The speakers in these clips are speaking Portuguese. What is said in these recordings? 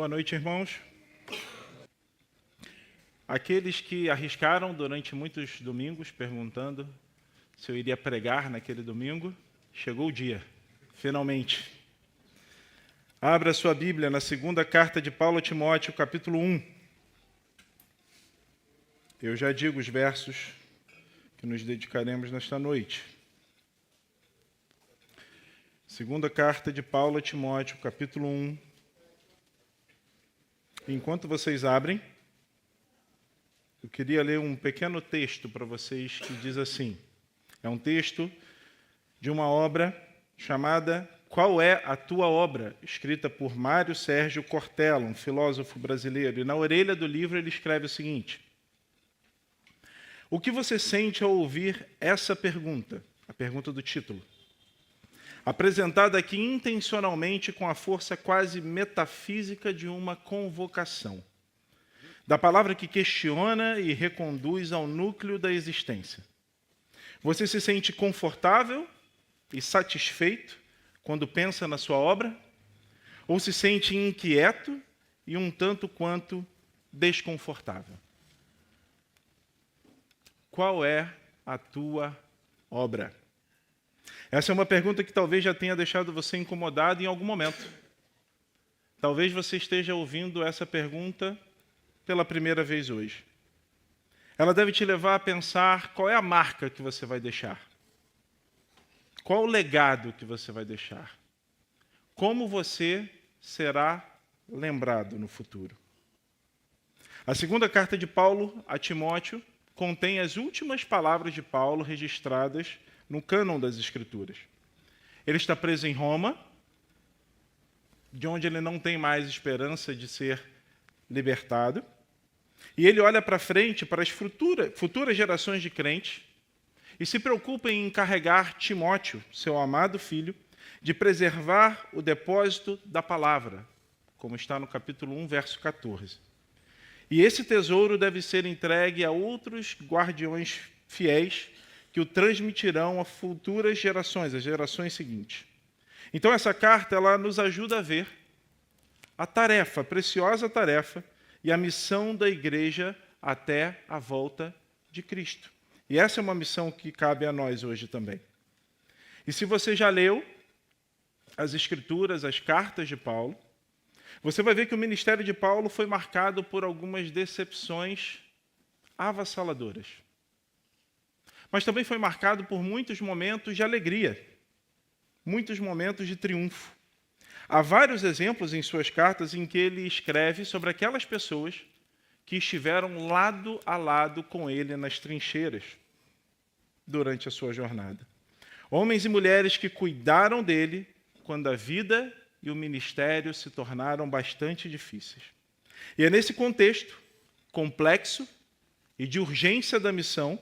Boa noite, irmãos. Aqueles que arriscaram durante muitos domingos, perguntando se eu iria pregar naquele domingo, chegou o dia, finalmente. Abra sua Bíblia na segunda carta de Paulo a Timóteo, capítulo 1. Eu já digo os versos que nos dedicaremos nesta noite. Segunda carta de Paulo a Timóteo, capítulo 1. Enquanto vocês abrem, eu queria ler um pequeno texto para vocês que diz assim. É um texto de uma obra chamada Qual é a Tua Obra?, escrita por Mário Sérgio Cortella, um filósofo brasileiro. E na orelha do livro ele escreve o seguinte: o que você sente ao ouvir essa pergunta, a pergunta do título, apresentada aqui intencionalmente com a força quase metafísica de uma convocação, da palavra que questiona e reconduz ao núcleo da existência? Você se sente confortável e satisfeito quando pensa na sua obra? Ou se sente inquieto e um tanto quanto desconfortável? Qual é a tua obra? Essa é uma pergunta que talvez já tenha deixado você incomodado em algum momento. Talvez você esteja ouvindo essa pergunta pela primeira vez hoje. Ela deve te levar a pensar qual é a marca que você vai deixar. Qual o legado que você vai deixar? Como você será lembrado no futuro? A segunda carta de Paulo a Timóteo contém as últimas palavras de Paulo registradas no cânon das Escrituras. Ele está preso em Roma, de onde ele não tem mais esperança de ser libertado, e ele olha para frente, para as futuras gerações de crentes, e se preocupa em encarregar Timóteo, seu amado filho, de preservar o depósito da palavra, como está no capítulo 1, verso 14. E esse tesouro deve ser entregue a outros guardiões fiéis que o transmitirão a futuras gerações, as gerações seguintes. Então essa carta ela nos ajuda a ver a tarefa, a preciosa tarefa e a missão da igreja até a volta de Cristo. E essa é uma missão que cabe a nós hoje também. E se você já leu as Escrituras, as cartas de Paulo, você vai ver que o ministério de Paulo foi marcado por algumas decepções avassaladoras. Mas também foi marcado por muitos momentos de alegria, muitos momentos de triunfo. Há vários exemplos em suas cartas em que ele escreve sobre aquelas pessoas que estiveram lado a lado com ele nas trincheiras durante a sua jornada. Homens e mulheres que cuidaram dele quando a vida e o ministério se tornaram bastante difíceis. E é nesse contexto complexo e de urgência da missão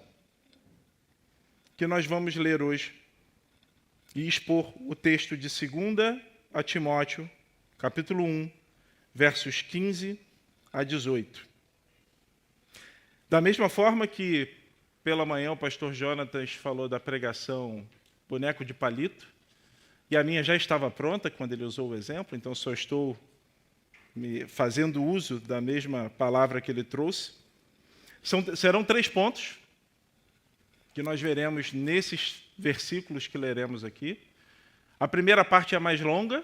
que nós vamos ler hoje e expor o texto de 2 a Timóteo, capítulo 1, versos 15 a 18. Da mesma forma que pela manhã o pastor Jonatas falou da pregação boneco de palito, e a minha já estava pronta quando ele usou o exemplo, então só estou fazendo uso da mesma palavra que ele trouxe. Serão 3 pontos que nós veremos nesses versículos que leremos aqui. A primeira parte é a mais longa,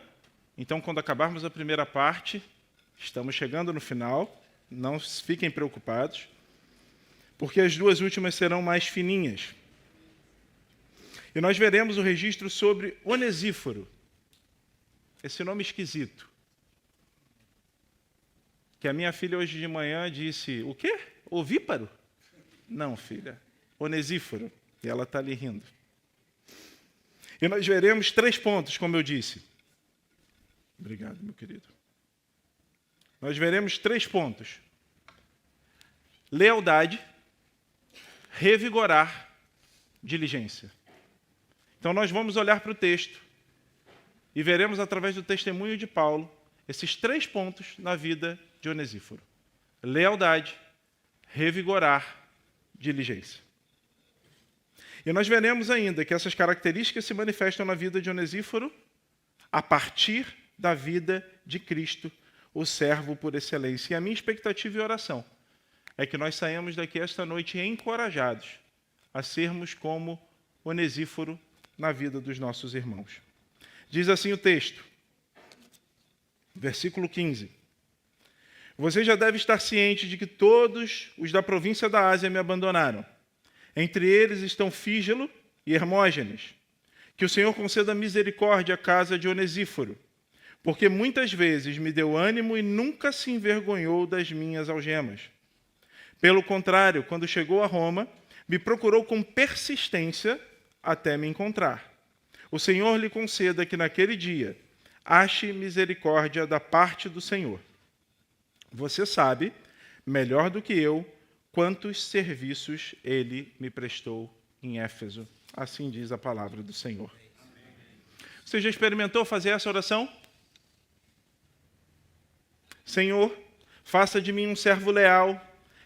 então quando acabarmos a primeira parte, estamos chegando no final, não fiquem preocupados, porque as 2 últimas serão mais fininhas. E nós veremos o registro sobre Onesíforo, esse nome esquisito, que a minha filha hoje de manhã disse, o quê? Ovíparo? Não, filha, Onesíforo, e ela está ali rindo. E nós veremos 3 pontos, como eu disse. Obrigado, meu querido. Nós veremos 3 pontos. Lealdade, revigorar, diligência. Então nós vamos olhar para o texto e veremos através do testemunho de Paulo esses 3 pontos na vida de Onesíforo. Lealdade, revigorar, diligência. E nós veremos ainda que essas características se manifestam na vida de Onesíforo a partir da vida de Cristo, o servo por excelência. E a minha expectativa e oração é que nós saímos daqui esta noite encorajados a sermos como Onesíforo na vida dos nossos irmãos. Diz assim o texto, versículo 15. Você já deve estar ciente de que todos os da província da Ásia me abandonaram. Entre eles estão Fígelo e Hermógenes. Que o Senhor conceda misericórdia à casa de Onesíforo, porque muitas vezes me deu ânimo e nunca se envergonhou das minhas algemas. Pelo contrário, quando chegou a Roma, me procurou com persistência até me encontrar. O Senhor lhe conceda que naquele dia ache misericórdia da parte do Senhor. Você sabe, melhor do que eu, quantos serviços ele me prestou em Éfeso. Assim diz a palavra do Senhor. Você já experimentou fazer essa oração? Senhor, faça de mim um servo leal,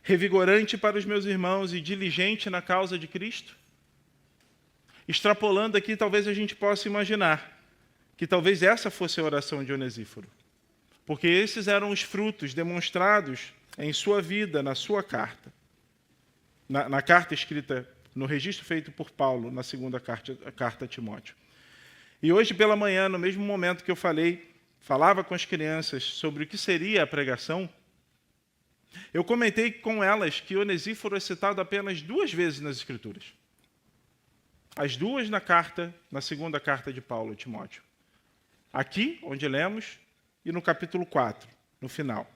revigorante para os meus irmãos e diligente na causa de Cristo? Extrapolando aqui, talvez a gente possa imaginar que talvez essa fosse a oração de Onesíforo, porque esses eram os frutos demonstrados em sua vida, na sua carta. Na carta escrita, no registro feito por Paulo, na segunda carta a Timóteo. E hoje pela manhã, no mesmo momento que eu falava com as crianças sobre o que seria a pregação, eu comentei com elas que Onesíforo é citado apenas 2 vezes nas Escrituras. As 2 na segunda carta de Paulo a Timóteo. Aqui, onde lemos, e no capítulo 4, no final.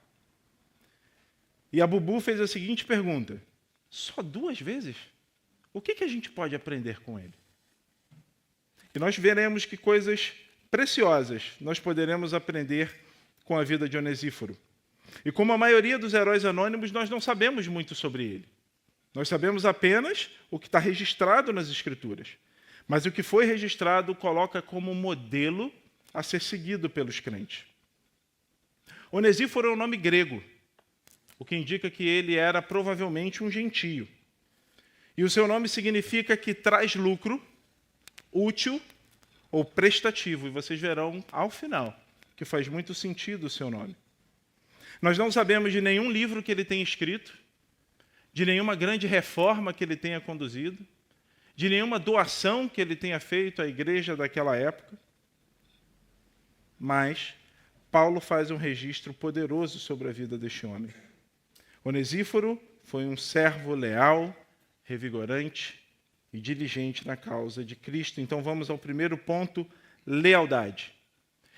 E a Bubu fez a seguinte pergunta: só 2 vezes? O que a gente pode aprender com ele? E nós veremos que coisas preciosas nós poderemos aprender com a vida de Onesíforo. E como a maioria dos heróis anônimos, nós não sabemos muito sobre ele. Nós sabemos apenas o que está registrado nas Escrituras. Mas o que foi registrado coloca como modelo a ser seguido pelos crentes. Onesíforo é um nome grego, o que indica que ele era provavelmente um gentio. E o seu nome significa que traz lucro, útil ou prestativo. E vocês verão ao final que faz muito sentido o seu nome. Nós não sabemos de nenhum livro que ele tenha escrito, de nenhuma grande reforma que ele tenha conduzido, de nenhuma doação que ele tenha feito à igreja daquela época. Mas Paulo faz um registro poderoso sobre a vida deste homem. Onesíforo foi um servo leal, revigorante e diligente na causa de Cristo. Então vamos ao primeiro ponto, lealdade.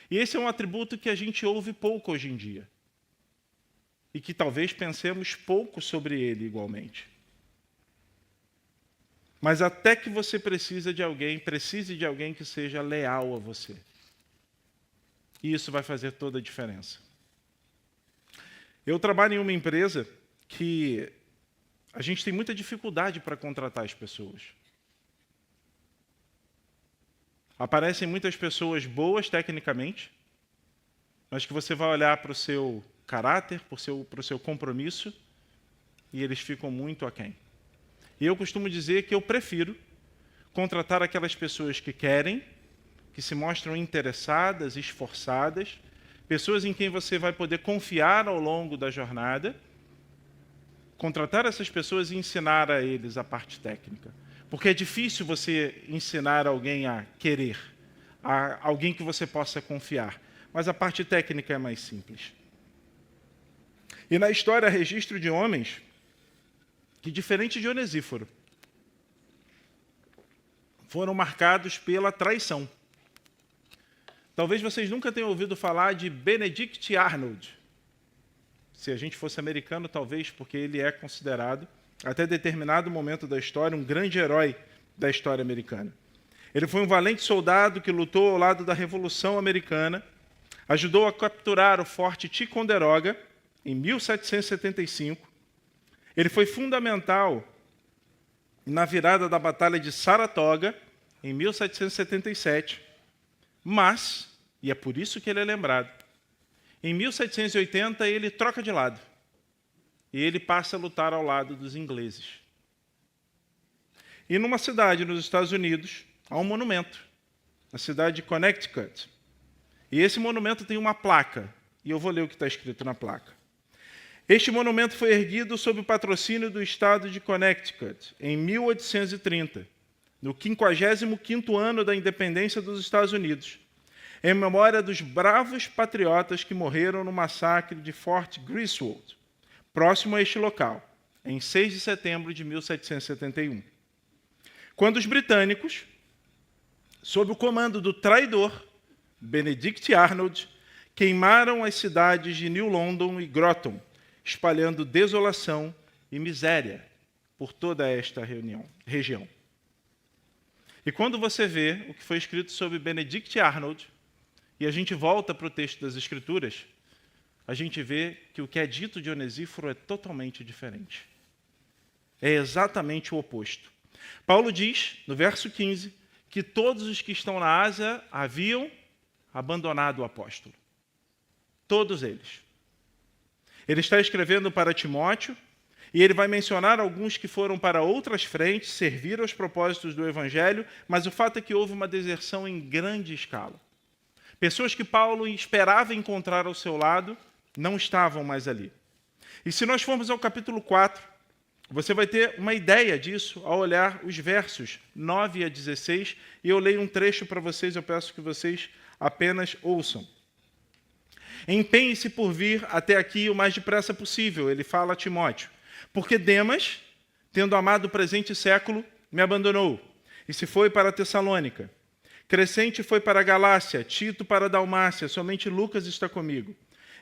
E esse é um atributo que a gente ouve pouco hoje em dia. E que talvez pensemos pouco sobre ele igualmente. Mas até que você precise de alguém que seja leal a você. E isso vai fazer toda a diferença. Eu trabalho em uma empresa que a gente tem muita dificuldade para contratar as pessoas. Aparecem muitas pessoas boas tecnicamente, mas que você vai olhar para o seu caráter, para o seu compromisso, e eles ficam muito aquém. E eu costumo dizer que eu prefiro contratar aquelas pessoas que querem, que se mostram interessadas, esforçadas, pessoas em quem você vai poder confiar ao longo da jornada, contratar essas pessoas e ensinar a eles a parte técnica. Porque é difícil você ensinar alguém a querer, a alguém que você possa confiar. Mas a parte técnica é mais simples. E na história há registro de homens que, diferente de Onesíforo, foram marcados pela traição. Talvez vocês nunca tenham ouvido falar de Benedict Arnold. Se a gente fosse americano, talvez, porque ele é considerado, até determinado momento da história, um grande herói da história americana. Ele foi um valente soldado que lutou ao lado da Revolução Americana, ajudou a capturar o Forte Ticonderoga, em 1775. Ele foi fundamental na virada da Batalha de Saratoga, em 1777. Mas, e é por isso que ele é lembrado, em 1780 ele troca de lado. E ele passa a lutar ao lado dos ingleses. E numa cidade nos Estados Unidos, há um monumento, na cidade de Connecticut. E esse monumento tem uma placa E eu vou ler o que está escrito na placa. Este monumento foi erguido sob o patrocínio do estado de Connecticut, em 1830, no 55º ano da independência dos Estados Unidos, em memória dos bravos patriotas que morreram no massacre de Fort Griswold, próximo a este local, em 6 de setembro de 1771. Quando os britânicos, sob o comando do traidor Benedict Arnold, queimaram as cidades de New London e Groton, espalhando desolação e miséria por toda esta região. E quando você vê o que foi escrito sobre Benedict Arnold, e a gente volta para o texto das Escrituras, a gente vê que o que é dito de Onesíforo é totalmente diferente. É exatamente o oposto. Paulo diz, no verso 15, que todos os que estão na Ásia haviam abandonado o apóstolo. Todos eles. Ele está escrevendo para Timóteo, e ele vai mencionar alguns que foram para outras frentes, servir aos propósitos do Evangelho, mas o fato é que houve uma deserção em grande escala. Pessoas que Paulo esperava encontrar ao seu lado não estavam mais ali. E se nós formos ao capítulo 4, você vai ter uma ideia disso ao olhar os versos 9 a 16, e eu leio um trecho para vocês, eu peço que vocês apenas ouçam. Empenhe-se por vir até aqui o mais depressa possível, ele fala a Timóteo, porque Demas, tendo amado o presente século, me abandonou, e se foi para Tessalônica. Crescente foi para a Galácia, Tito para a Dalmácia, somente Lucas está comigo.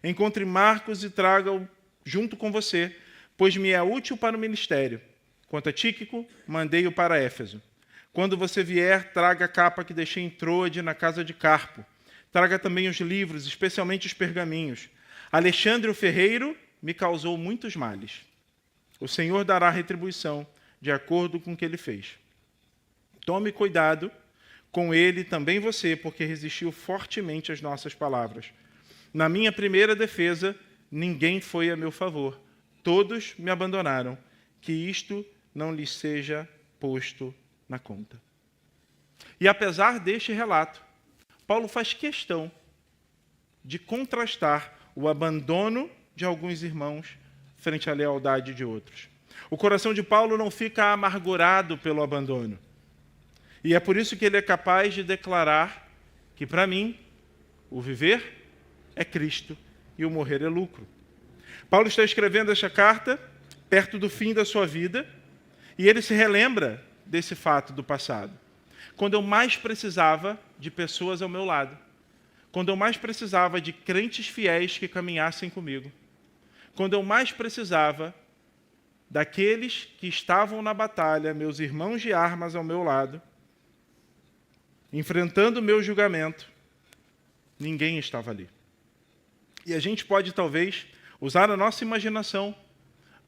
Encontre Marcos e traga-o junto com você, pois me é útil para o ministério. Quanto a Tíquico, mandei-o para Éfeso. Quando você vier, traga a capa que deixei em Troade, na casa de Carpo. Traga também os livros, especialmente os pergaminhos. Alexandre o ferreiro me causou muitos males. O Senhor dará retribuição de acordo com o que ele fez. Tome cuidado com ele também você, porque resistiu fortemente às nossas palavras. Na minha primeira defesa, ninguém foi a meu favor. Todos me abandonaram. Que isto não lhes seja posto na conta. E apesar deste relato, Paulo faz questão de contrastar o abandono de alguns irmãos frente à lealdade de outros. O coração de Paulo não fica amargurado pelo abandono. E é por isso que ele é capaz de declarar que, para mim, o viver é Cristo e o morrer é lucro. Paulo está escrevendo esta carta perto do fim da sua vida e ele se relembra desse fato do passado. Quando eu mais precisava de pessoas ao meu lado. Quando eu mais precisava de crentes fiéis que caminhassem comigo. Quando eu mais precisava daqueles que estavam na batalha, meus irmãos de armas ao meu lado, enfrentando o meu julgamento, ninguém estava ali. E a gente pode, talvez, usar a nossa imaginação.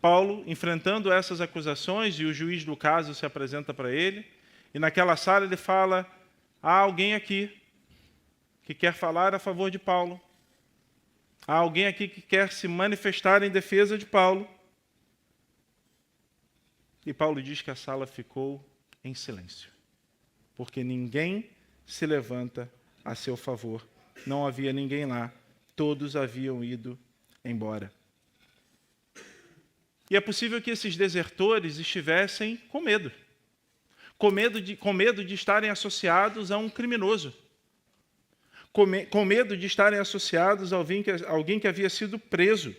Paulo enfrentando essas acusações e o juiz do caso se apresenta para ele, e naquela sala ele fala: há alguém aqui que quer falar a favor de Paulo. Há alguém aqui que quer se manifestar em defesa de Paulo. E Paulo diz que a sala ficou em silêncio, porque ninguém se levanta a seu favor. Não havia ninguém lá, todos haviam ido embora. E é possível que esses desertores estivessem com medo. Com medo de estarem associados a um criminoso. Com medo de estarem associados a alguém que havia sido preso.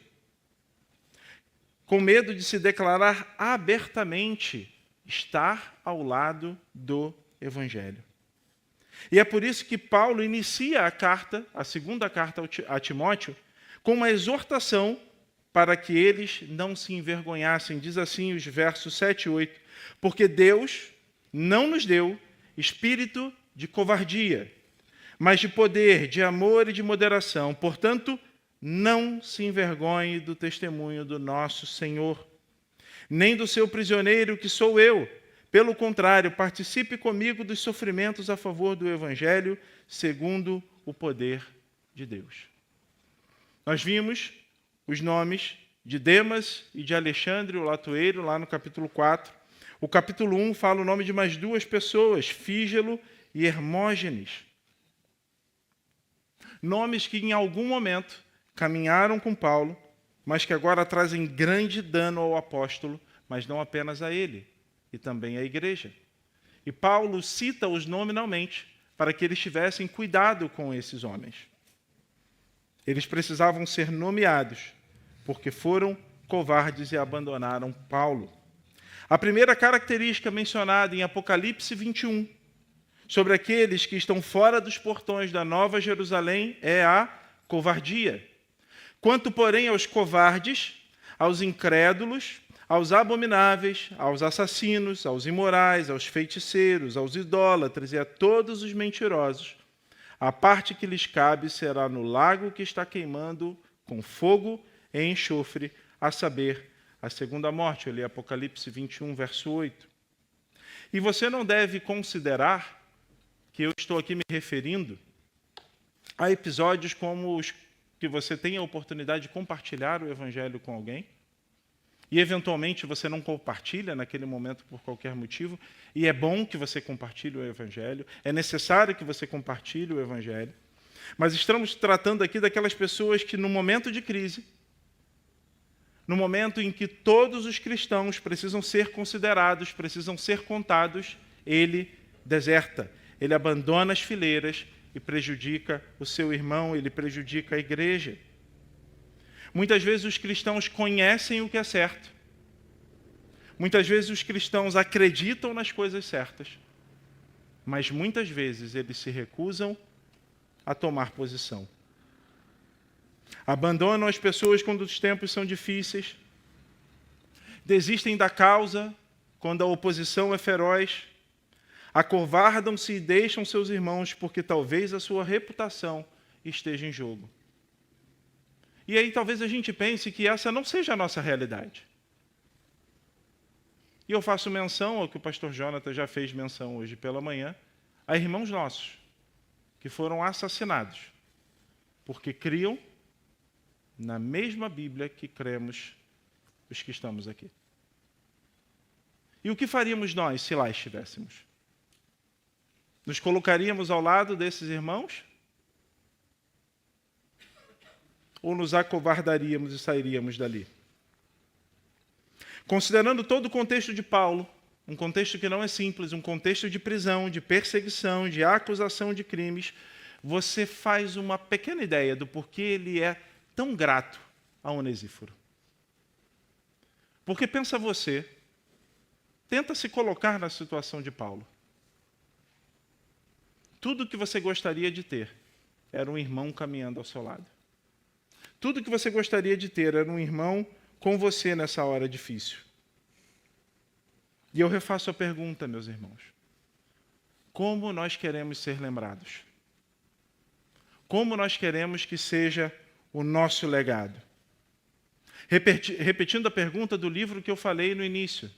Com medo de se declarar abertamente estar ao lado do Evangelho. E é por isso que Paulo inicia a carta, a segunda carta a Timóteo, com uma exortação para que eles não se envergonhassem. Diz assim os versos 7 e 8. Porque Deus não nos deu espírito de covardia, mas de poder, de amor e de moderação. Portanto, não se envergonhe do testemunho do nosso Senhor, nem do seu prisioneiro, que sou eu. Pelo contrário, participe comigo dos sofrimentos a favor do Evangelho, segundo o poder de Deus. Nós vimos os nomes de Demas e de Alexandre, o latoeiro, lá no capítulo 4. O capítulo 1 fala o nome de mais duas pessoas, Fígelo e Hermógenes. Nomes que em algum momento caminharam com Paulo, mas que agora trazem grande dano ao apóstolo, mas não apenas a ele, e também à igreja. E Paulo cita-os nominalmente para que eles tivessem cuidado com esses homens. Eles precisavam ser nomeados, porque foram covardes e abandonaram Paulo. A primeira característica mencionada em Apocalipse 21, sobre aqueles que estão fora dos portões da Nova Jerusalém, é a covardia. Quanto, porém, aos covardes, aos incrédulos, aos abomináveis, aos assassinos, aos imorais, aos feiticeiros, aos idólatras e a todos os mentirosos, a parte que lhes cabe será no lago que está queimando com fogo e enxofre, a saber, a segunda morte. Eu li Apocalipse 21, verso 8. E você não deve considerar que eu estou aqui me referindo a episódios como os que você tem a oportunidade de compartilhar o Evangelho com alguém, e eventualmente você não compartilha naquele momento por qualquer motivo, e é bom que você compartilhe o Evangelho, é necessário que você compartilhe o Evangelho, mas estamos tratando aqui daquelas pessoas que no momento de crise, no momento em que todos os cristãos precisam ser considerados, precisam ser contados, ele deserta, ele abandona as fileiras e prejudica o seu irmão, ele prejudica a igreja. Muitas vezes os cristãos conhecem o que é certo. Muitas vezes os cristãos acreditam nas coisas certas. Mas muitas vezes eles se recusam a tomar posição. Abandonam as pessoas quando os tempos são difíceis. Desistem da causa quando a oposição é feroz. Acovardam-se e deixam seus irmãos porque talvez a sua reputação esteja em jogo. E aí talvez a gente pense que essa não seja a nossa realidade. E eu faço menção ao que o pastor Jonathan já fez menção hoje pela manhã, a irmãos nossos que foram assassinados porque criam na mesma Bíblia que cremos os que estamos aqui. E o que faríamos nós se lá estivéssemos? Nos colocaríamos ao lado desses irmãos? Ou nos acovardaríamos e sairíamos dali? Considerando todo o contexto de Paulo, um contexto que não é simples, um contexto de prisão, de perseguição, de acusação de crimes, você faz uma pequena ideia do porquê ele é tão grato a Onesíforo. Porque pensa você, tenta se colocar na situação de Paulo. Tudo que você gostaria de ter era um irmão caminhando ao seu lado. Tudo que você gostaria de ter era um irmão com você nessa hora difícil. E eu refaço a pergunta, meus irmãos. Como nós queremos ser lembrados? Como nós queremos que seja o nosso legado? Repetindo a pergunta do livro que eu falei no início.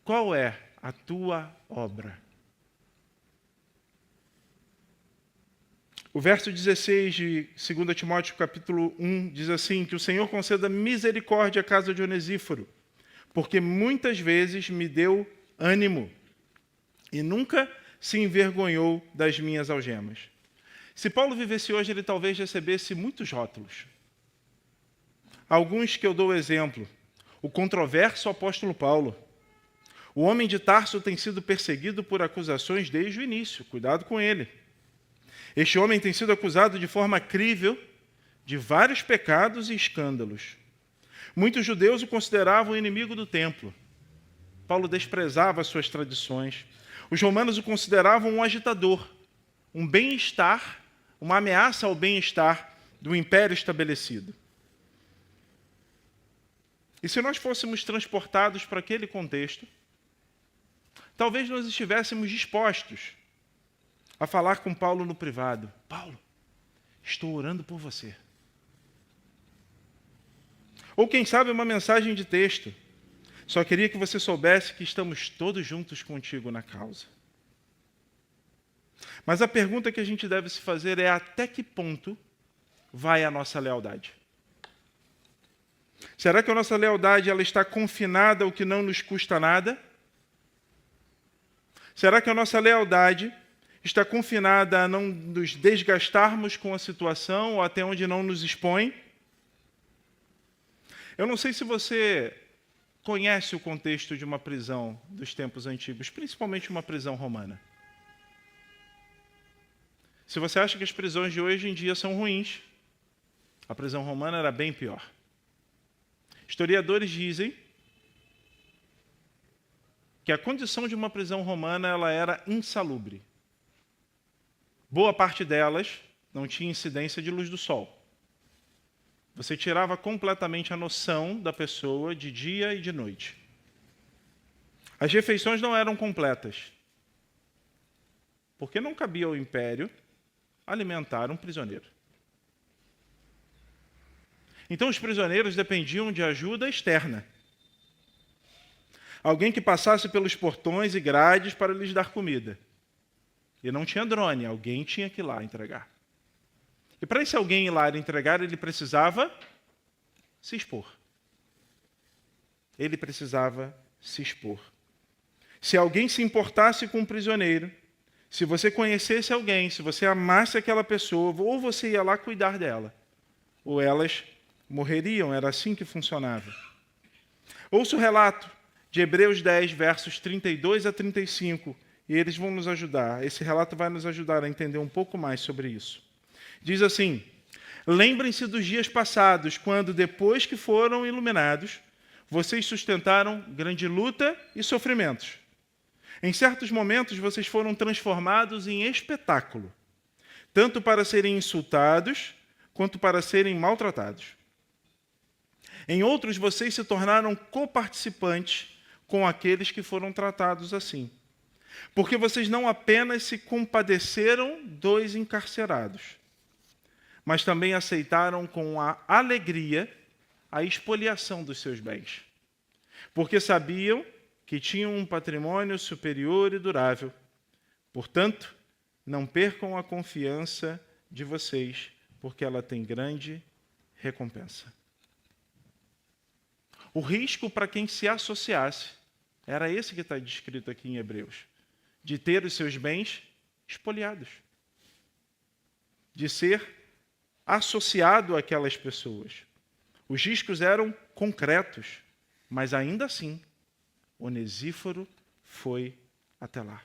Qual é a tua obra? O verso 16 de 2 Timóteo, capítulo 1, diz assim, que o Senhor conceda misericórdia à casa de Onesíforo, porque muitas vezes me deu ânimo e nunca se envergonhou das minhas algemas. Se Paulo vivesse hoje, ele talvez recebesse muitos rótulos. Alguns que eu dou exemplo. O controverso apóstolo Paulo. O homem de Tarso tem sido perseguido por acusações desde o início. Cuidado com ele. Este homem tem sido acusado de forma crível de vários pecados e escândalos. Muitos judeus o consideravam inimigo do templo. Paulo desprezava suas tradições. Os romanos o consideravam um agitador, um bem-estar, uma ameaça ao bem-estar do império estabelecido. E se nós fôssemos transportados para aquele contexto, talvez nós estivéssemos dispostos a falar com Paulo no privado. Paulo, estou orando por você. Ou quem sabe uma mensagem de texto. Só queria que você soubesse que estamos todos juntos contigo na causa. Mas a pergunta que a gente deve se fazer é até que ponto vai a nossa lealdade? Será que a nossa lealdade ela está confinada ao que não nos custa nada? Será que a nossa lealdade Está confinada a não nos desgastarmos com a situação ou até onde não nos expõe? Eu não sei se você conhece o contexto de uma prisão dos tempos antigos, principalmente uma prisão romana. Se você acha que as prisões de hoje em dia são ruins, a prisão romana era bem pior. Historiadores dizem que a condição de uma prisão romana ela era insalubre. Boa parte delas não tinha incidência de luz do sol. Você tirava completamente a noção da pessoa de dia e de noite. As refeições não eram completas, porque não cabia ao império alimentar um prisioneiro. Então os prisioneiros dependiam de ajuda externa. Alguém que passasse pelos portões e grades para lhes dar comida. E não tinha drone, alguém tinha que ir lá entregar. E para esse alguém ir lá entregar, ele precisava se expor. Ele precisava se expor. Se alguém se importasse com um prisioneiro, se você conhecesse alguém, se você amasse aquela pessoa, ou você ia lá cuidar dela, ou elas morreriam, era assim que funcionava. Ouça o relato de Hebreus 10, versos 32 a 35, e eles vão nos ajudar. Esse relato vai nos ajudar a entender um pouco mais sobre isso. Diz assim: lembrem-se dos dias passados, quando, depois que foram iluminados, vocês sustentaram grande luta e sofrimentos. Em certos momentos, vocês foram transformados em espetáculo, tanto para serem insultados, quanto para serem maltratados. Em outros, vocês se tornaram coparticipantes com aqueles que foram tratados assim. Porque vocês não apenas se compadeceram dos encarcerados, mas também aceitaram com a alegria a expoliação dos seus bens. Porque sabiam que tinham um patrimônio superior e durável. Portanto, não percam a confiança de vocês, porque ela tem grande recompensa. O risco para quem se associasse era esse que está descrito aqui em Hebreus, de ter os seus bens expoliados, de ser associado àquelas pessoas. Os riscos eram concretos, mas ainda assim, Onesíforo foi até lá.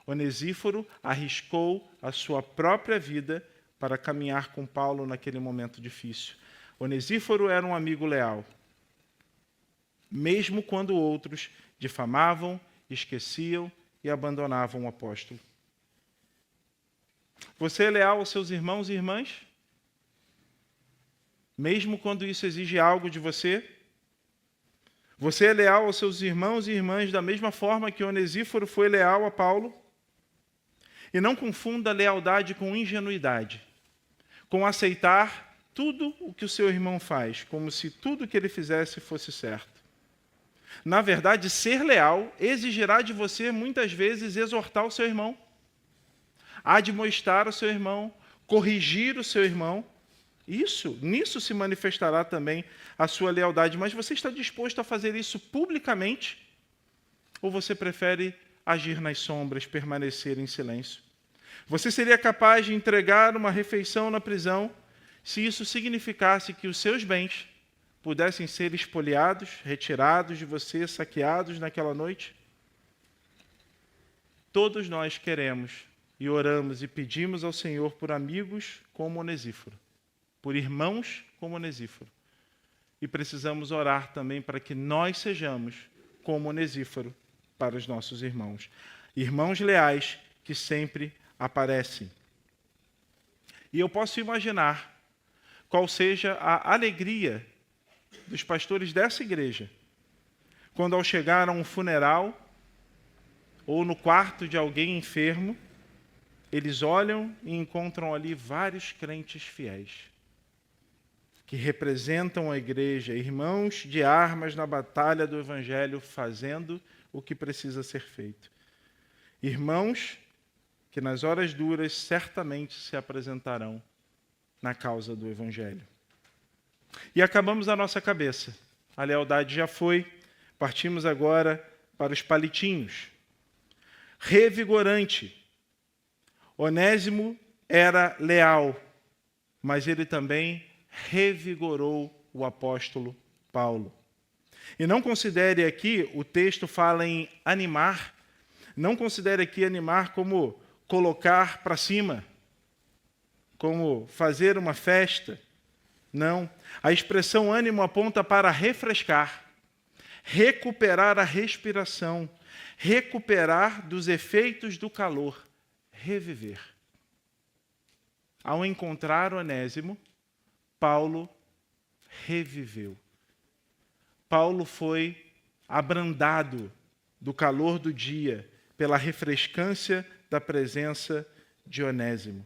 Onesíforo arriscou a sua própria vida para caminhar com Paulo naquele momento difícil. Onesíforo era um amigo leal, mesmo quando outros difamavam, esqueciam e abandonavam o apóstolo. Você é leal aos seus irmãos e irmãs? Mesmo quando isso exige algo de você? Você é leal aos seus irmãos e irmãs da mesma forma que Onesíforo foi leal a Paulo? E não confunda lealdade com ingenuidade, com aceitar tudo o que o seu irmão faz, como se tudo o que ele fizesse fosse certo. Na verdade, ser leal exigirá de você, muitas vezes, exortar o seu irmão, admoestar o seu irmão, corrigir o seu irmão. Nisso se manifestará também a sua lealdade. Mas você está disposto a fazer isso publicamente? Ou você prefere agir nas sombras, permanecer em silêncio? Você seria capaz de entregar uma refeição na prisão se isso significasse que os seus bens pudessem ser espoliados, retirados de você, saqueados naquela noite? Todos nós queremos e oramos e pedimos ao Senhor por amigos como Onesíforo, por irmãos como Onesíforo. E precisamos orar também para que nós sejamos como Onesíforo para os nossos irmãos. Irmãos leais que sempre aparecem. E eu posso imaginar qual seja a alegria dos pastores dessa igreja, quando ao chegar a um funeral ou no quarto de alguém enfermo, eles olham e encontram ali vários crentes fiéis, que representam a igreja, irmãos de armas na batalha do Evangelho, fazendo o que precisa ser feito. Irmãos que nas horas duras certamente se apresentarão na causa do Evangelho. E acabamos a nossa cabeça. A lealdade já foi. Partimos agora para os palitinhos. Revigorante. Onésimo era leal, mas ele também revigorou o apóstolo Paulo. E não considere aqui, o texto fala em animar, não considere aqui animar como colocar para cima, como fazer uma festa. Não. A expressão ânimo aponta para refrescar, recuperar a respiração, recuperar dos efeitos do calor, reviver. Ao encontrar Onésimo, Paulo reviveu. Paulo foi abrandado do calor do dia pela refrescância da presença de Onésimo.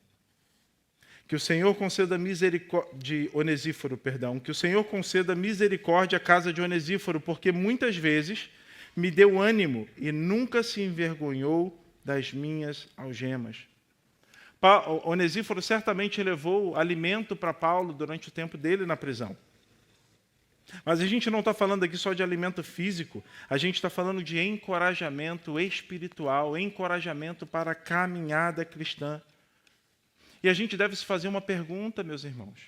Que o Senhor conceda misericórdia de Onesíforo, perdão, que o Senhor conceda misericórdia à casa de Onesíforo, porque muitas vezes me deu ânimo e nunca se envergonhou das minhas algemas. Onesíforo certamente levou alimento para Paulo durante o tempo dele na prisão. Mas a gente não está falando aqui só de alimento físico, a gente está falando de encorajamento espiritual, encorajamento para a caminhada cristã. E a gente deve se fazer uma pergunta, meus irmãos.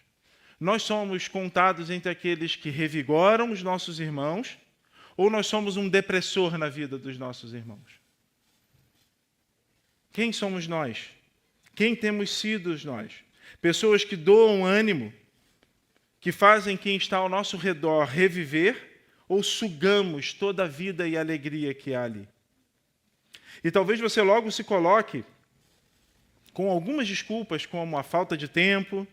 Nós somos contados entre aqueles que revigoram os nossos irmãos, ou nós somos um depressor na vida dos nossos irmãos? Quem somos nós? Quem temos sido nós? Pessoas que doam ânimo, que fazem quem está ao nosso redor reviver, ou sugamos toda a vida e alegria que há ali? E talvez você logo se coloque com algumas desculpas, como a falta de tempo,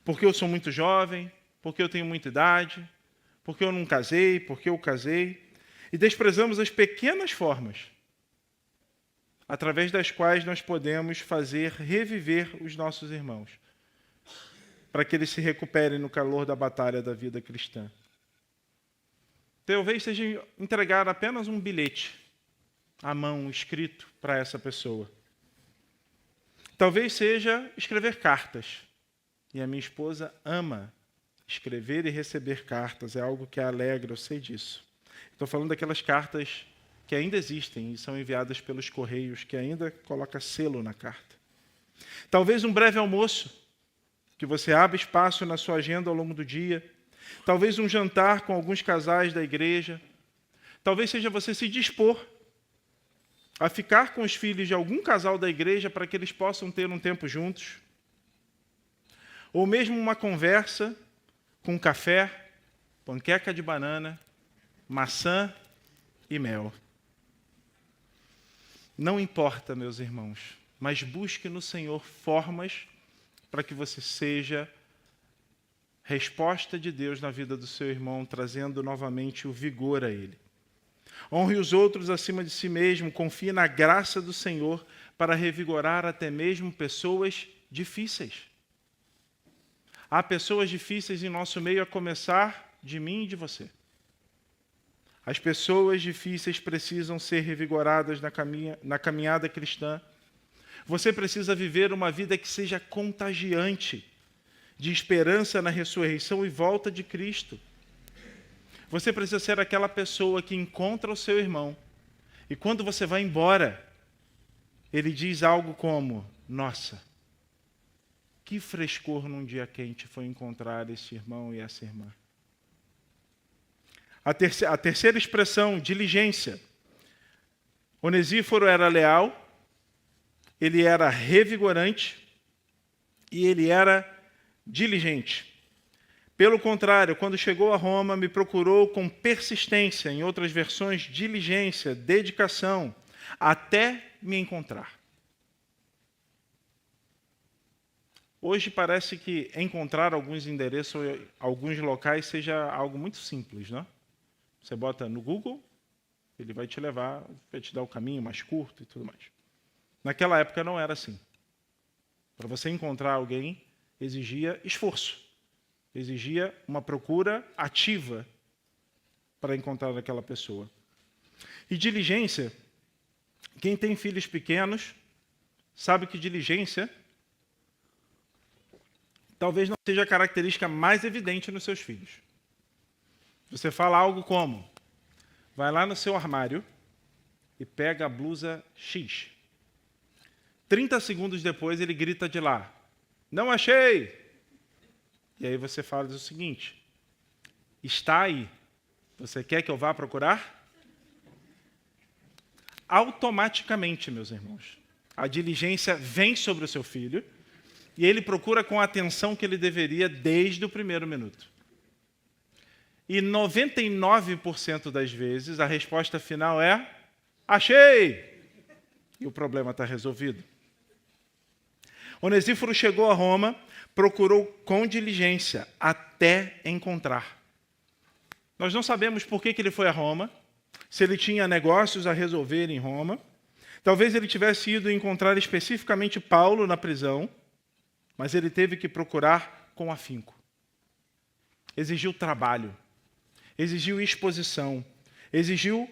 porque eu sou muito jovem, porque eu tenho muita idade, porque eu não casei, porque eu casei, e desprezamos as pequenas formas através das quais nós podemos fazer reviver os nossos irmãos, para que eles se recuperem no calor da batalha da vida cristã. Talvez seja entregar apenas um bilhete à mão, escrito para essa pessoa. Talvez seja escrever cartas. E a minha esposa ama escrever e receber cartas, é algo que a alegra, eu sei disso. Estou falando daquelas cartas que ainda existem e são enviadas pelos correios, que ainda coloca selo na carta. Talvez um breve almoço, que você abre espaço na sua agenda ao longo do dia. Talvez um jantar com alguns casais da igreja. Talvez seja você se dispor a ficar com os filhos de algum casal da igreja para que eles possam ter um tempo juntos. Ou mesmo uma conversa com café, panqueca de banana, maçã e mel. Não importa, meus irmãos, mas busque no Senhor formas para que você seja resposta de Deus na vida do seu irmão, trazendo novamente o vigor a ele. Honre os outros acima de si mesmo, confie na graça do Senhor para revigorar até mesmo pessoas difíceis. Há pessoas difíceis em nosso meio, a começar de mim e de você. As pessoas difíceis precisam ser revigoradas na caminhada cristã. Você precisa viver uma vida que seja contagiante, de esperança na ressurreição e volta de Cristo. Você precisa ser aquela pessoa que encontra o seu irmão e quando você vai embora, ele diz algo como: nossa, que frescor num dia quente foi encontrar esse irmão e essa irmã. A terceira expressão, diligência. Onesíforo era leal, ele era revigorante e ele era diligente. Pelo contrário, quando chegou a Roma, me procurou com persistência, em outras versões, diligência, dedicação, até me encontrar. Hoje parece que encontrar alguns endereços ou alguns locais seja algo muito simples, não? Você bota no Google, ele vai te levar, vai te dar o caminho mais curto e tudo mais. Naquela época não era assim. Para você encontrar alguém, exigia esforço, exigia uma procura ativa para encontrar aquela pessoa. E diligência, quem tem filhos pequenos sabe que diligência talvez não seja a característica mais evidente nos seus filhos. Você fala algo como: vai lá no seu armário e pega a blusa X. 30 segundos depois ele grita de lá: não achei! E aí você fala o seguinte: está aí. Você quer que eu vá procurar? Automaticamente, meus irmãos, a diligência vem sobre o seu filho e ele procura com a atenção que ele deveria desde o primeiro minuto. E 99% das vezes a resposta final é: achei! E o problema está resolvido. Onesíforo chegou a Roma, procurou com diligência até encontrar. Nós não sabemos por que ele foi a Roma, se ele tinha negócios a resolver em Roma. Talvez ele tivesse ido encontrar especificamente Paulo na prisão, mas ele teve que procurar com afinco. Exigiu trabalho, exigiu exposição, exigiu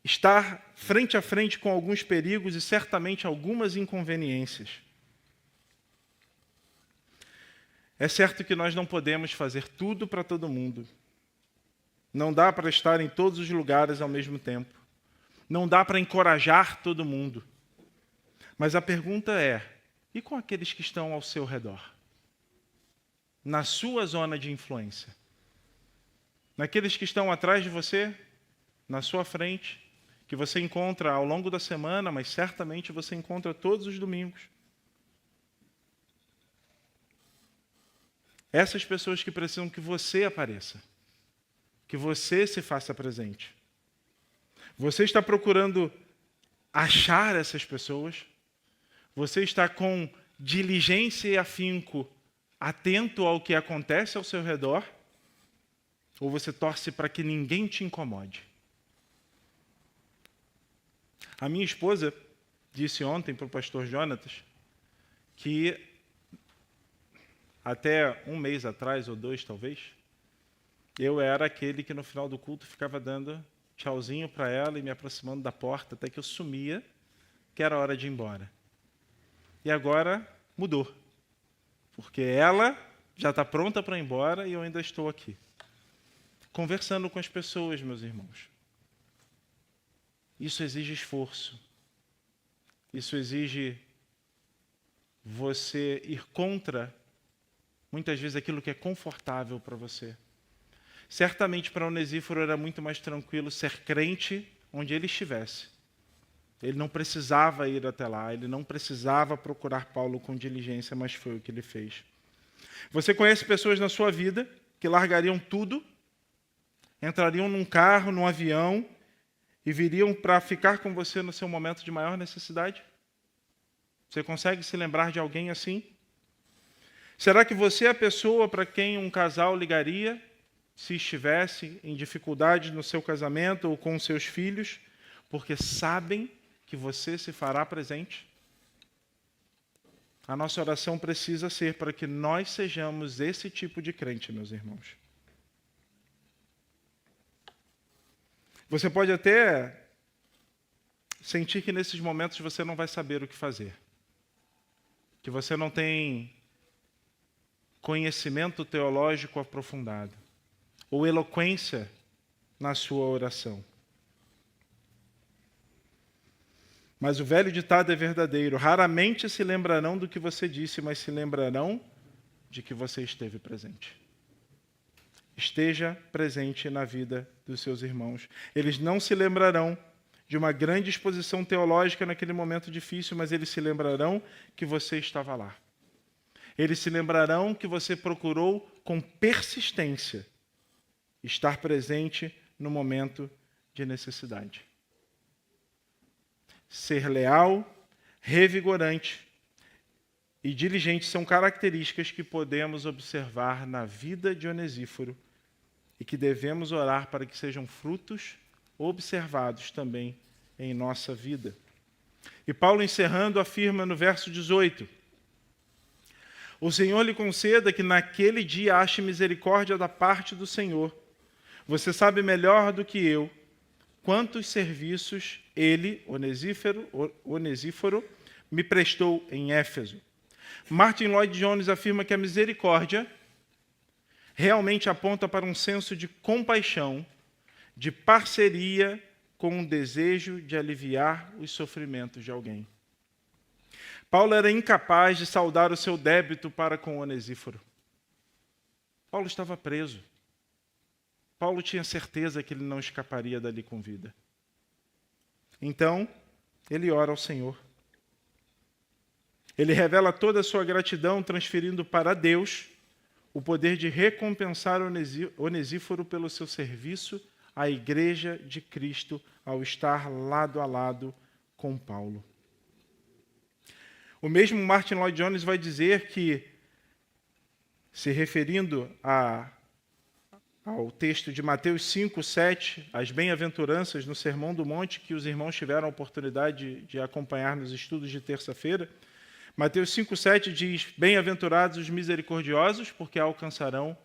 estar frente a frente com alguns perigos e certamente algumas inconveniências. É certo que nós não podemos fazer tudo para todo mundo. Não dá para estar em todos os lugares ao mesmo tempo. Não dá para encorajar todo mundo. Mas a pergunta é: e com aqueles que estão ao seu redor? Na sua zona de influência? Naqueles que estão atrás de você? Na sua frente? Que você encontra ao longo da semana, mas certamente você encontra todos os domingos. Essas pessoas que precisam que você apareça. Que você se faça presente. Você está procurando achar essas pessoas? Você está com diligência e afinco atento ao que acontece ao seu redor? Ou você torce para que ninguém te incomode? A minha esposa disse ontem para o pastor Jonatas que até um mês atrás, ou 2 talvez, eu era aquele que no final do culto ficava dando tchauzinho para ela e me aproximando da porta até que eu sumia, que era hora de ir embora. E agora mudou, porque ela já está pronta para ir embora e eu ainda estou aqui, conversando com as pessoas, meus irmãos. Isso exige esforço. Isso exige você ir contra, muitas vezes, aquilo que é confortável para você. Certamente para Onesíforo era muito mais tranquilo ser crente onde ele estivesse. Ele não precisava ir até lá, ele não precisava procurar Paulo com diligência, mas foi o que ele fez. Você conhece pessoas na sua vida que largariam tudo, entrariam num carro, num avião e viriam para ficar com você no seu momento de maior necessidade? Você consegue se lembrar de alguém assim? Será que você é a pessoa para quem um casal ligaria se estivesse em dificuldade no seu casamento ou com seus filhos, porque sabem que você se fará presente? A nossa oração precisa ser para que nós sejamos esse tipo de crente, meus irmãos. Você pode até sentir que nesses momentos você não vai saber o que fazer, que você não tem conhecimento teológico aprofundado, ou eloquência na sua oração. Mas o velho ditado é verdadeiro: raramente se lembrarão do que você disse, mas se lembrarão de que você esteve presente. Esteja presente na vida dos seus irmãos. Eles não se lembrarão de uma grande exposição teológica naquele momento difícil, mas eles se lembrarão que você estava lá. Eles se lembrarão que você procurou com persistência estar presente no momento de necessidade. Ser leal, revigorante e diligente são características que podemos observar na vida de Onesíforo e que devemos orar para que sejam frutos observados também em nossa vida. E Paulo, encerrando, afirma no verso 18: o Senhor lhe conceda que naquele dia ache misericórdia da parte do Senhor. Você sabe melhor do que eu quantos serviços ele, Onesíforo, me prestou em Éfeso. Martin Lloyd Jones afirma que a misericórdia realmente aponta para um senso de compaixão, de parceria com o desejo de aliviar os sofrimentos de alguém. Paulo era incapaz de saldar o seu débito para com Onesíforo. Paulo estava preso. Paulo tinha certeza que ele não escaparia dali com vida. Então, ele ora ao Senhor. Ele revela toda a sua gratidão, transferindo para Deus o poder de recompensar Onesíforo pelo seu serviço à Igreja de Cristo ao estar lado a lado com Paulo. O mesmo Martin Lloyd Jones vai dizer que, se referindo ao texto de Mateus 5, 7, as bem-aventuranças no Sermão do Monte, que os irmãos tiveram a oportunidade de acompanhar nos estudos de terça-feira, Mateus 5, 7 diz: bem-aventurados os misericordiosos, porque alcançarão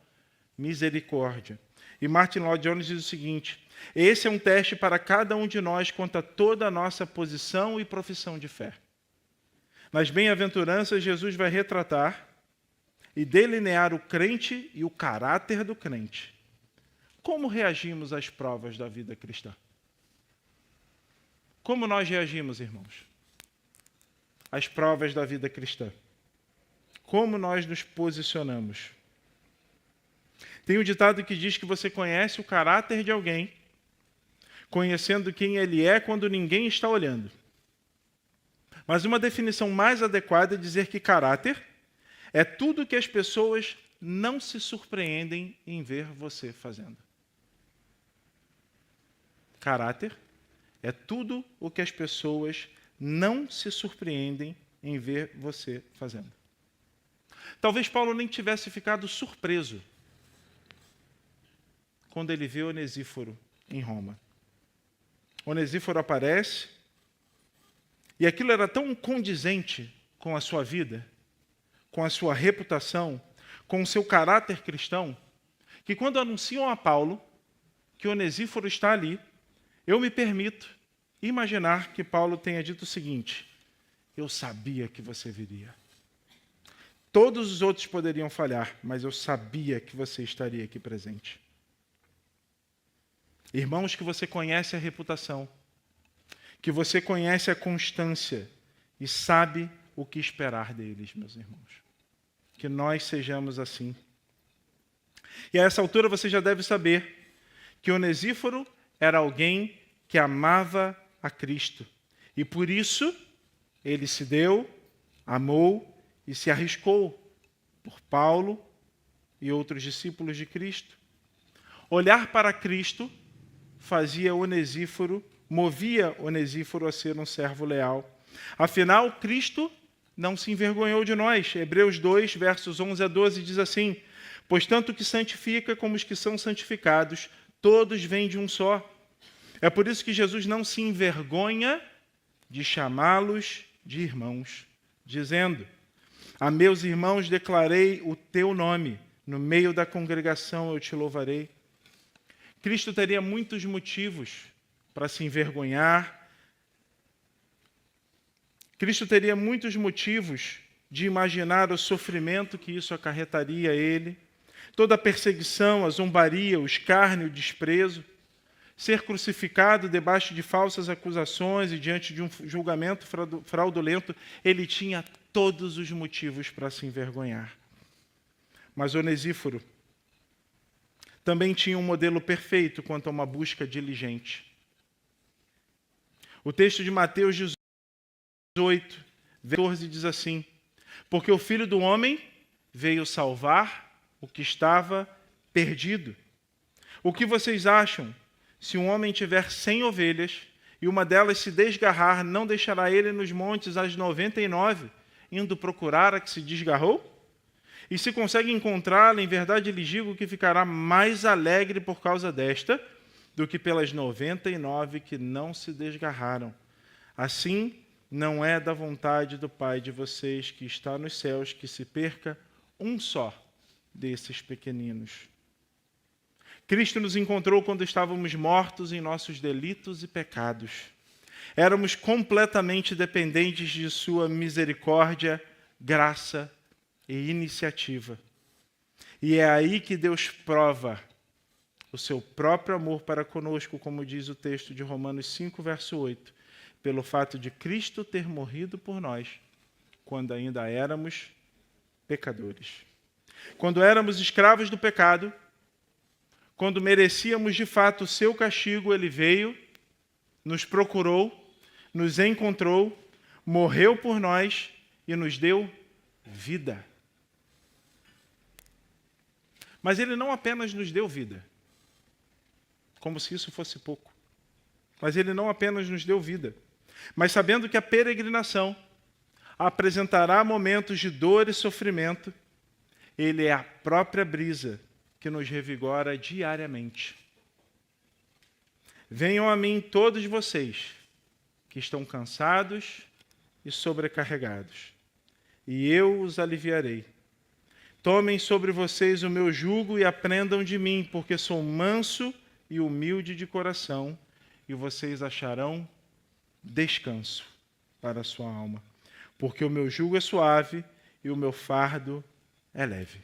misericórdia. E Martin Lloyd Jones diz o seguinte: esse é um teste para cada um de nós quanto a toda a nossa posição e profissão de fé. Nas bem-aventuranças, Jesus vai retratar e delinear o crente e o caráter do crente. Como reagimos às provas da vida cristã? Como nós reagimos, irmãos? Às provas da vida cristã. Como nós nos posicionamos? Tem um ditado que diz que você conhece o caráter de alguém, conhecendo quem ele é quando ninguém está olhando. Mas uma definição mais adequada é dizer que caráter é tudo que as pessoas não se surpreendem em ver você fazendo. Caráter é tudo o que as pessoas não se surpreendem em ver você fazendo. Talvez Paulo nem tivesse ficado surpreso quando ele vê Onesíforo em Roma. Onesíforo aparece e aquilo era tão condizente com a sua vida, com a sua reputação, com o seu caráter cristão, que quando anunciam a Paulo que Onesíforo está ali, eu me permito imaginar que Paulo tenha dito o seguinte: eu sabia que você viria. Todos os outros poderiam falhar, mas eu sabia que você estaria aqui presente. Irmãos, que você conhece a reputação, que você conhece a constância e sabe o que esperar deles, meus irmãos. Que nós sejamos assim. E a essa altura você já deve saber que Onesíforo era alguém que amava a Cristo. E por isso, ele se deu, amou e se arriscou por Paulo e outros discípulos de Cristo. Olhar para Cristo movia Onesíforo a ser um servo leal. Afinal, Cristo não se envergonhou de nós. Hebreus 2, versos 11 a 12 diz assim: pois tanto o que santifica como os que são santificados, todos vêm de um só. É por isso que Jesus não se envergonha de chamá-los de irmãos, dizendo: a meus irmãos declarei o teu nome, no meio da congregação eu te louvarei. Cristo teria muitos motivos para se envergonhar. Cristo teria muitos motivos de imaginar o sofrimento que isso acarretaria a ele, toda a perseguição, a zombaria, o escárnio, o desprezo. Ser crucificado debaixo de falsas acusações e diante de um julgamento fraudulento, ele tinha todos os motivos para se envergonhar. Mas Onesíforo também tinha um modelo perfeito quanto a uma busca diligente. O texto de Mateus 18, 14 diz assim: porque o Filho do Homem veio salvar o que estava perdido. O que vocês acham? Se um homem tiver 100 ovelhas e uma delas se desgarrar, não deixará ele nos montes as 99, indo procurar a que se desgarrou? E se consegue encontrá-la, em verdade lhes digo que ficará mais alegre por causa desta do que pelas 99 que não se desgarraram. Assim, não é da vontade do Pai de vocês que está nos céus que se perca um só desses pequeninos. Cristo nos encontrou quando estávamos mortos em nossos delitos e pecados. Éramos completamente dependentes de sua misericórdia, graça e iniciativa. E é aí que Deus prova o seu próprio amor para conosco, como diz o texto de Romanos 5, verso 8, pelo fato de Cristo ter morrido por nós, quando ainda éramos pecadores. Quando éramos escravos do pecado, quando merecíamos de fato o seu castigo, ele veio, nos procurou, nos encontrou, morreu por nós e nos deu vida. Mas ele não apenas nos deu vida, como se isso fosse pouco. Mas ele não apenas nos deu vida, mas sabendo que a peregrinação apresentará momentos de dor e sofrimento, ele é a própria brisa que nos revigora diariamente. Venham a mim todos vocês que estão cansados e sobrecarregados, e eu os aliviarei. Tomem sobre vocês o meu jugo e aprendam de mim, porque sou manso e humilde de coração, e vocês acharão descanso para a sua alma. Porque o meu jugo é suave e o meu fardo é leve.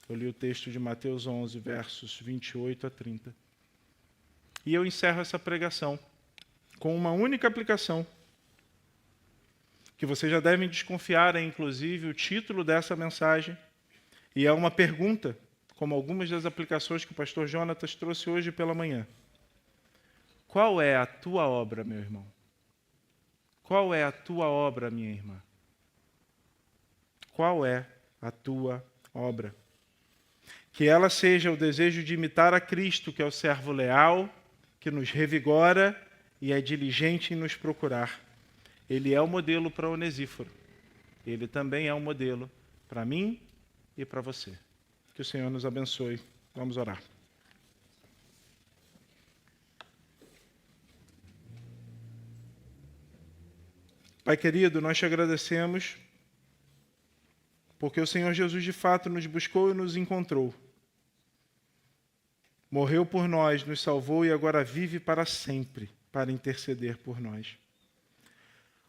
Eu li o texto de Mateus 11, versos 28 a 30. E eu encerro essa pregação com uma única aplicação, que vocês já devem desconfiar, é inclusive o título dessa mensagem, e é uma pergunta, como algumas das aplicações que o pastor Jonatas trouxe hoje pela manhã. Qual é a tua obra, meu irmão? Qual é a tua obra, minha irmã? Qual é a tua obra? Que ela seja o desejo de imitar a Cristo, que é o servo leal, que nos revigora e é diligente em nos procurar. Ele é o modelo para Onesíforo. Ele também é um modelo para mim e para você. Que o Senhor nos abençoe. Vamos orar. Pai querido, nós te agradecemos porque o Senhor Jesus de fato nos buscou e nos encontrou. Morreu por nós, nos salvou e agora vive para sempre para interceder por nós.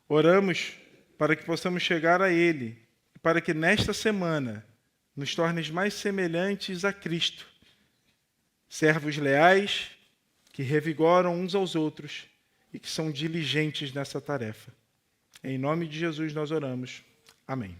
Oramos para que possamos chegar a Ele, para que nesta semana nos tornes mais semelhantes a Cristo, servos leais que revigoram uns aos outros e que são diligentes nessa tarefa. Em nome de Jesus nós oramos. Amém.